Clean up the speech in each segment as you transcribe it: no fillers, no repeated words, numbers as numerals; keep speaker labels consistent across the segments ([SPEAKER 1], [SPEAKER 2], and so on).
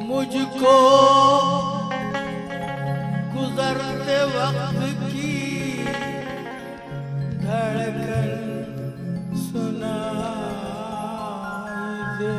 [SPEAKER 1] मुझको गुजरते वक्त की धड़कन सुनाई दे।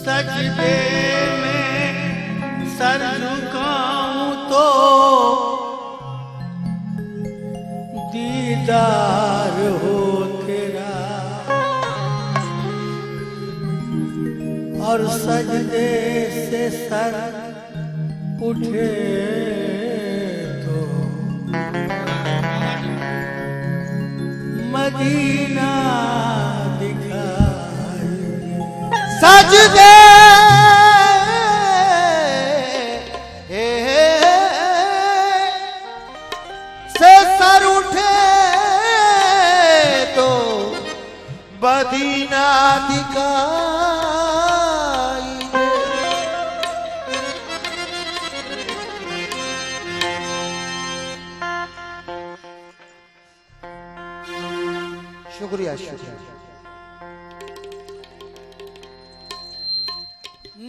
[SPEAKER 1] सजदे में सर झुकाऊं तो दीदार हो तेरा, और सजदे से सर उठे तो मदीना दिखाई दे। सजदे से सर उठे तो मदीना दिखाई दे। शुक्रिया शुक्रिया।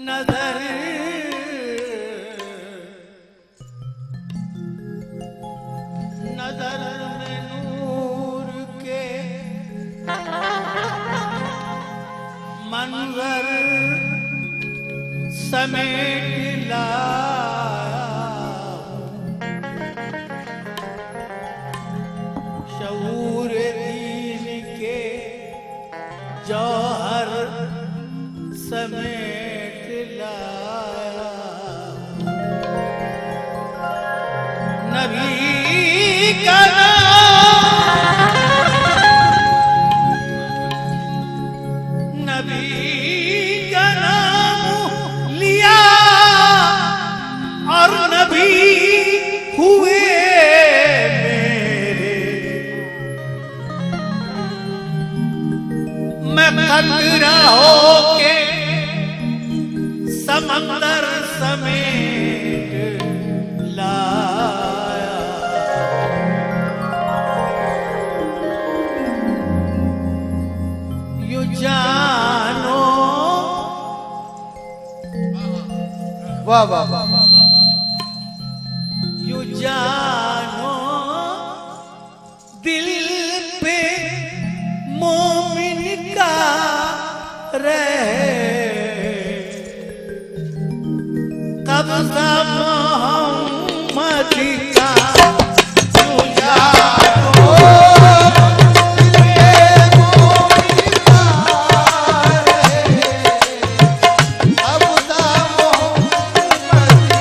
[SPEAKER 1] नजर नजर में नूर के मंजर समेट लाया, शऊर दीन के जौहर समेट लाया। नबी का नाम लिया और नबी हुए मेरे। मैं कतरा होके समंदर समेट लाया। यू जानो वाह वाह वाह, यू जानो दिल पे मोमिन का रहे कब्ज़ा मोहम्मदी का। यू जानो दिल पे मोमिन का रहे कब्ज़ा मोहम्मदी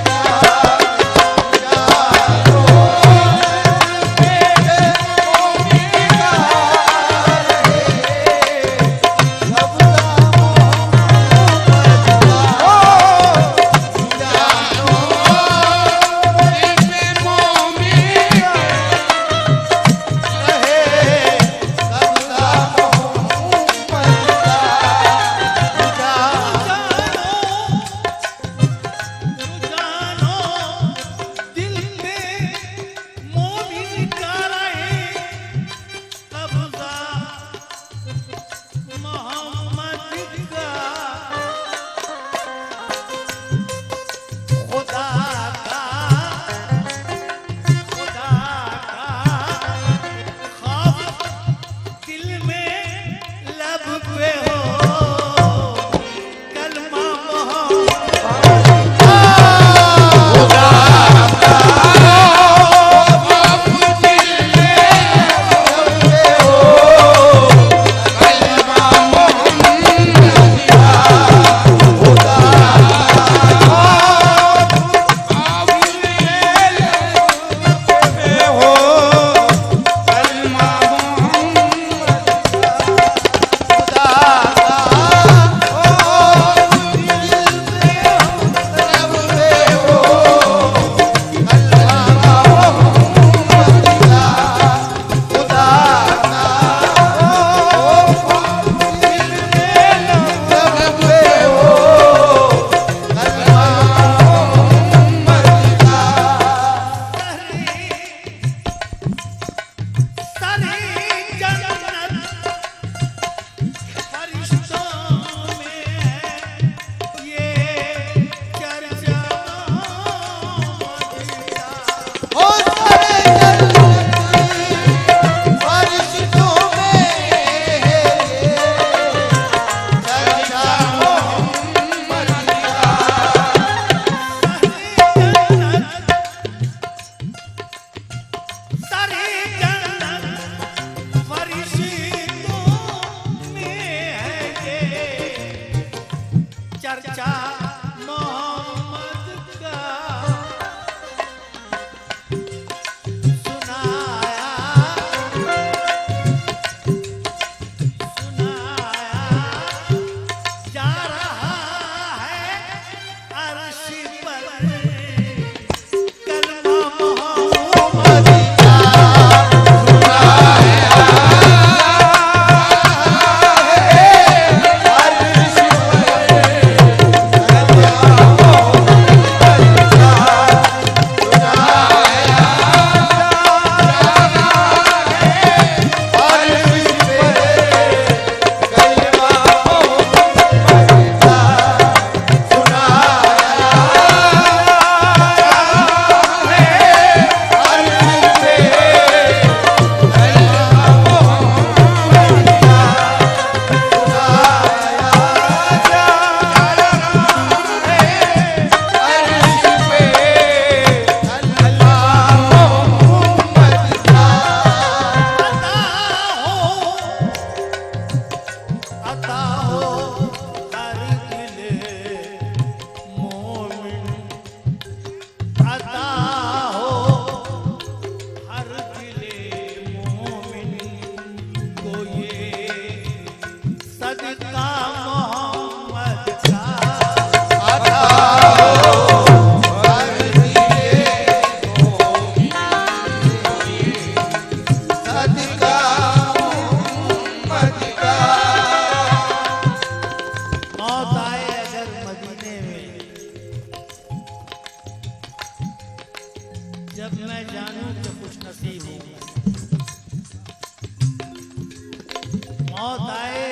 [SPEAKER 1] मौत आए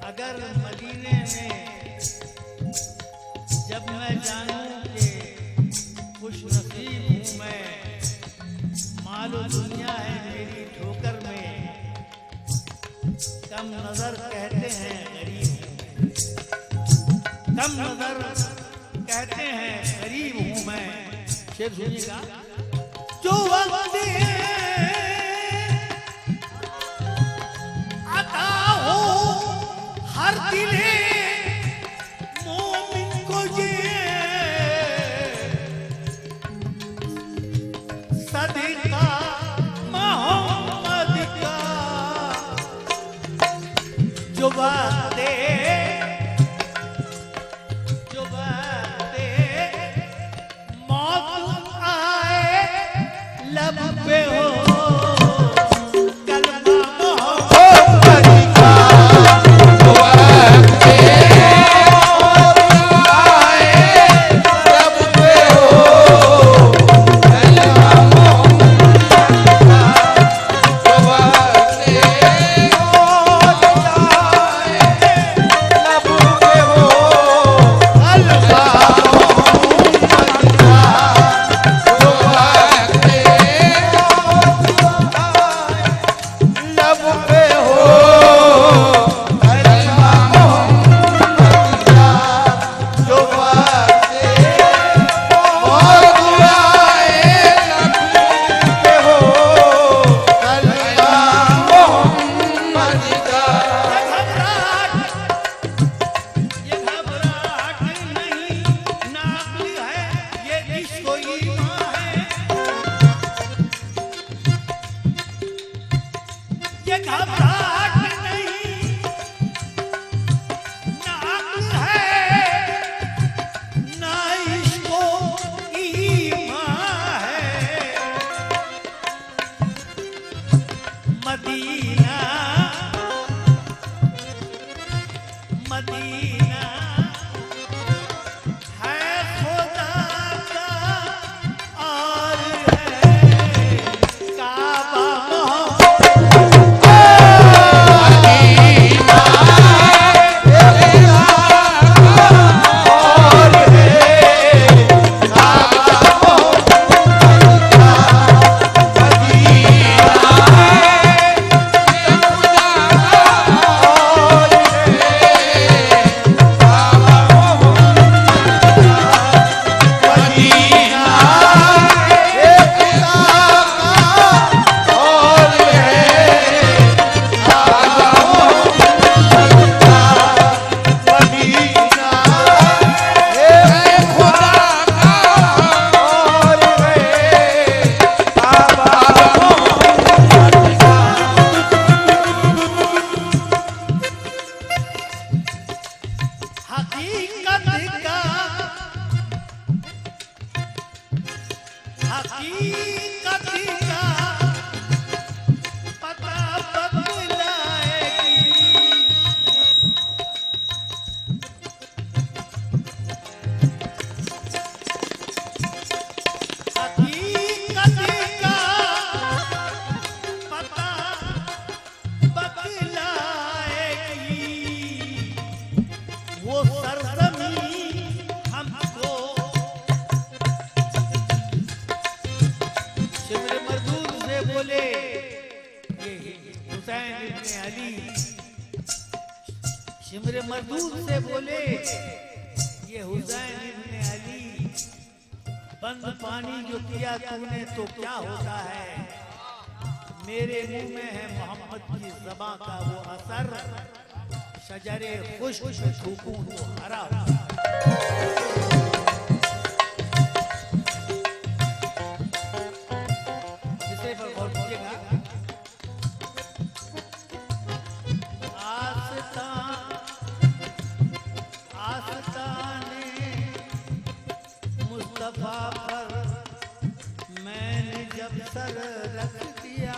[SPEAKER 1] अगर मदीने में, जब मैं जानूं कि खुश नसीब हूँ मैं, मालो दुनिया है मेरी ठोकर में, कम नजर कहते हैं गरीब हूँ, कम नजर कहते हैं गरीब हूँ मैं। शेर सुनिएगा। जो वक्त अता हो हर दिले मोमिन को ये सदका मोहम्मद का, जो बातें मौत आए लब पे हो, मदीना मदीना है खुदा का और है काबा हकीकत का पता बतलाएगी, हकीकत का पता बतलाएगी, वो सरजमीं हमको शिमरे मरदूद से बोले, हुसैन इब्ने अली शिमरे मरदूद से बोले, ये हुसैन इब्ने अली, बंद पानी जो किया तूने तो क्या होता है, मेरे मुंह में है मोहम्मद की ज़बां का वो असर, शजरे खुश्क थूकूं तो हरा होता है। मुस्तफा पर मैंने जब सर रख दिया,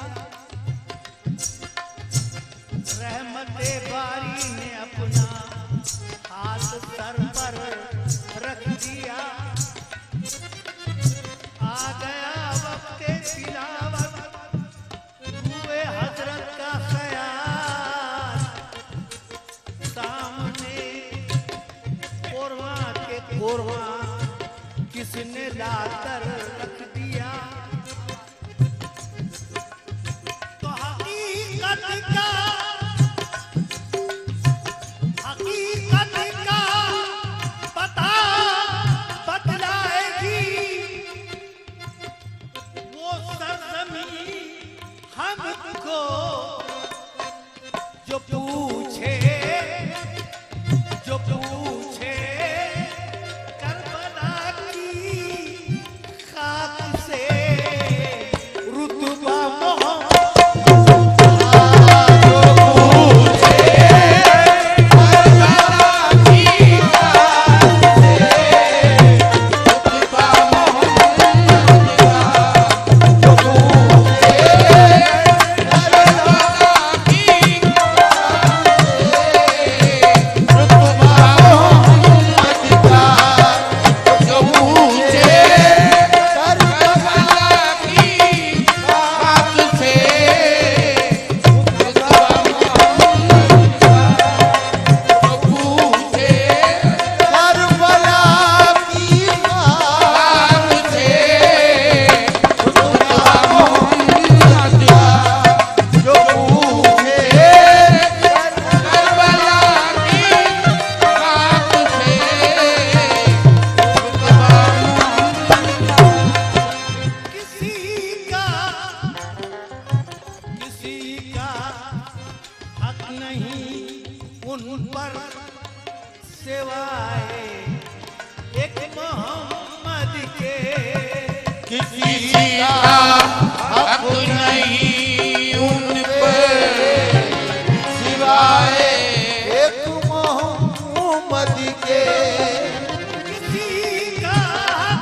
[SPEAKER 1] रहमते बारी ने अपना हाथ सर पर रख दिया, आ गया वक्त तिलावत हुए हजरत का ख्याल, किसने लाकर रख दिया। तो हकीकत का पता बतलाएगी वो सरजमीं हमको, जो पूछे करबला की खाक से रुतबा उन पर सिवाय एक मोहम्मद के,
[SPEAKER 2] किसी का हक नहीं उन पर सिवाय एक मोहम्मद के।
[SPEAKER 1] किसी का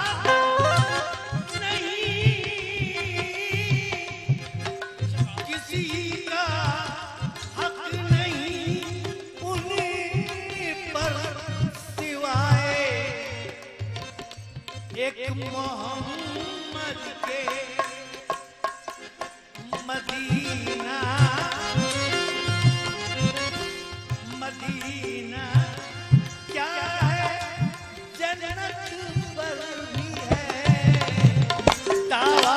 [SPEAKER 1] हक नहीं, किसी का हक नहीं उन पर सिवाय एक मोहम्मद के। मदीना मदीना क्या है, जन्नत पर भी है दावा।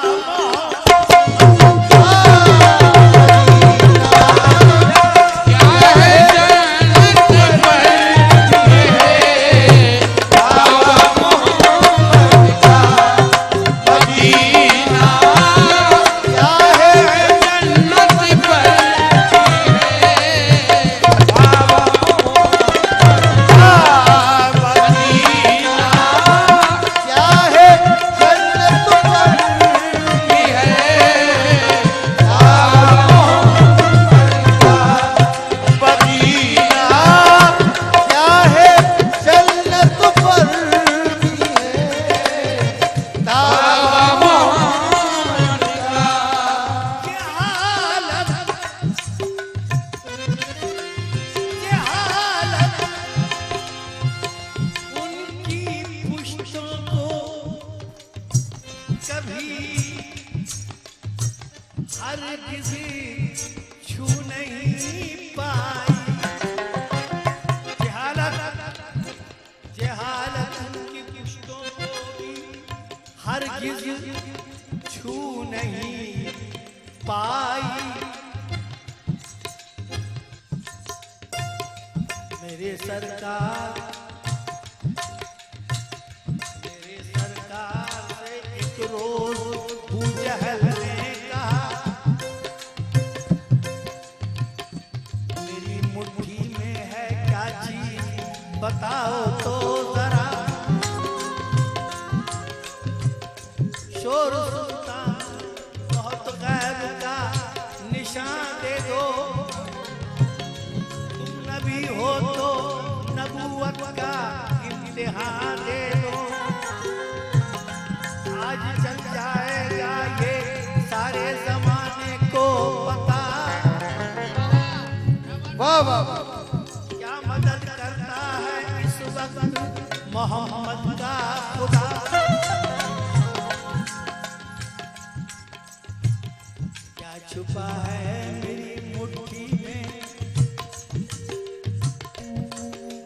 [SPEAKER 1] हर किसी छू नहीं पाई जहालत उनकी पुश्तों को भी हर किसी छू नहीं पाई। मेरे सरकार से एक रोज अबू जहल ने कहा, मेरी मुट्ठी में है क्या चीज बताओ तो जरा। शोर सुल्तान बहुत गैब का निशान दे दो, तुम नबी हो तो नबूवत का इम्तिहान दे दो। आज चल जाएगा ये सारे जमाने को पता,
[SPEAKER 2] वाह वाह
[SPEAKER 1] क्या मदद करता है इस वक्त मोहम्मद का खुदा। क्या छुपा है मेरी मुट्ठी में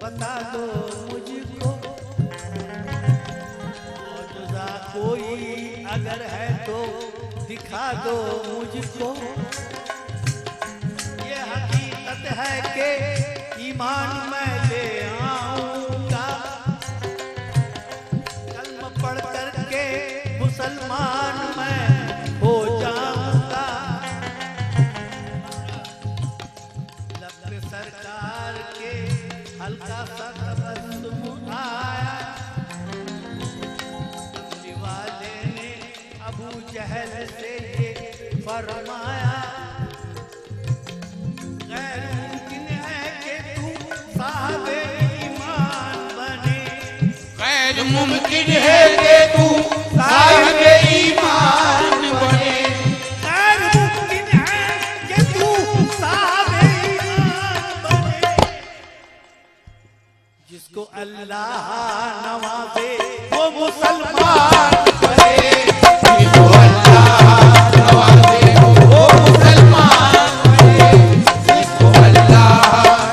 [SPEAKER 1] बता दो मुझको, और जो कोई अगर है तो दिखा दो मुझको। ये हकीकत है कि ईमान मैं ले आऊंगा, कलमा पढ़ करके मुसलमान मैं हो जाऊंगा। लब पे सरकार के हल्का सा तबस्सुम आया, कमली वाले ने अबू जहल से ये फरमाया, गैर मुमकिन है कि तू साहिबे ईमान बने।
[SPEAKER 2] गैर मुमकिन है कि तू साहिबे ईमान बने।
[SPEAKER 1] गैर मुमकिन है कि तू साहिबे ईमान बने। जिसको अल्लाह नवाजे वो मुसलमान बने।
[SPEAKER 2] जिसको अल्लाह नवाजे वो मुसलमान बने। जिसको अल्लाह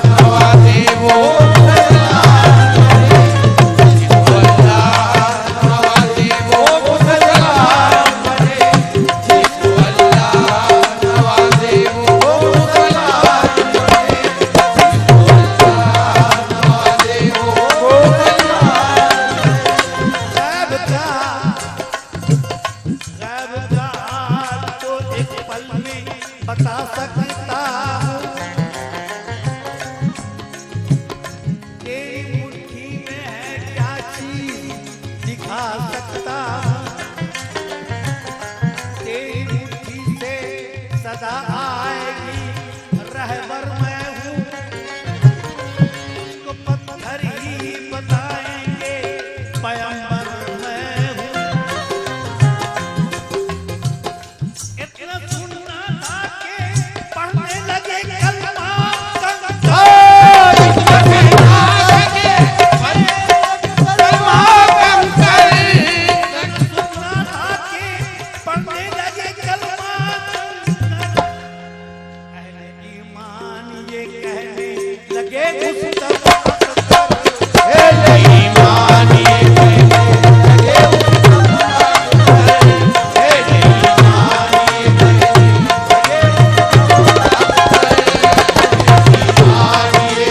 [SPEAKER 2] नवाजे वो मुसलमान बने। जिसको अल्लाह नवाजे वो मुसलमान बने। जिसको अल्लाह नवाजे वो मुसलमान बने। जिसको अल्लाह नवाजे वो मुसलमान।
[SPEAKER 1] गैब का हाल तो एक पल में बता सकता हूँ, तेरी मुट्ठी में है क्या चीज दिखा सकता हूँ। तेरी मुट्ठी से सदा आएगी रहबर मैं हूँ, इसको पत्थर ही बताएंगे पैगंबर मैं हूँ। इतना सुनना था कि पढ़ने लगे कलमा सुनना था कि पढ़ने लगे कलमा। अहले ईमान ये कहने लगे मुस्तफा
[SPEAKER 2] अहले ईमान ये कहने लगे मुस्तफा अहले ईमान ये कहने लगे ईमान ये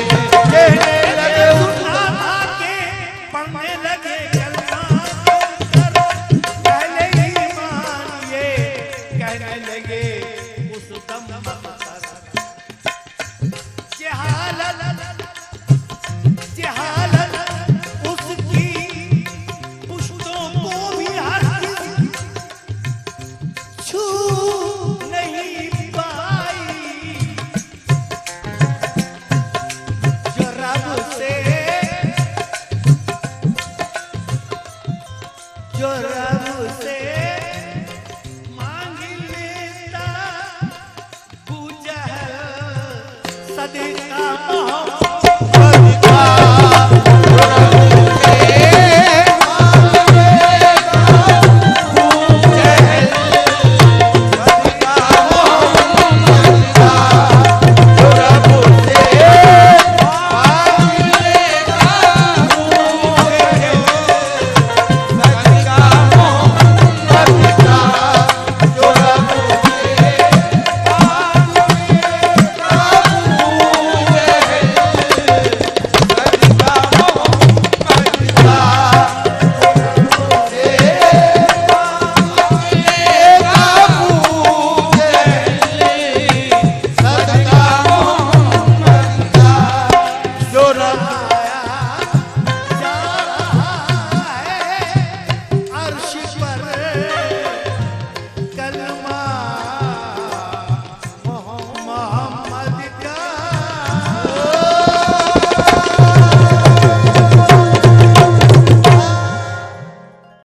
[SPEAKER 2] कहने लगे
[SPEAKER 1] सुनना था कि पढ़ने लगे कलमा पहले ईमान ये कहने लगे उस दम जहालत उसकी पुश्तों को भी हरगिज़ छू नहीं पाई। जो रब से मांग लेता अबू जहल सदका मोहब्बत
[SPEAKER 2] सदका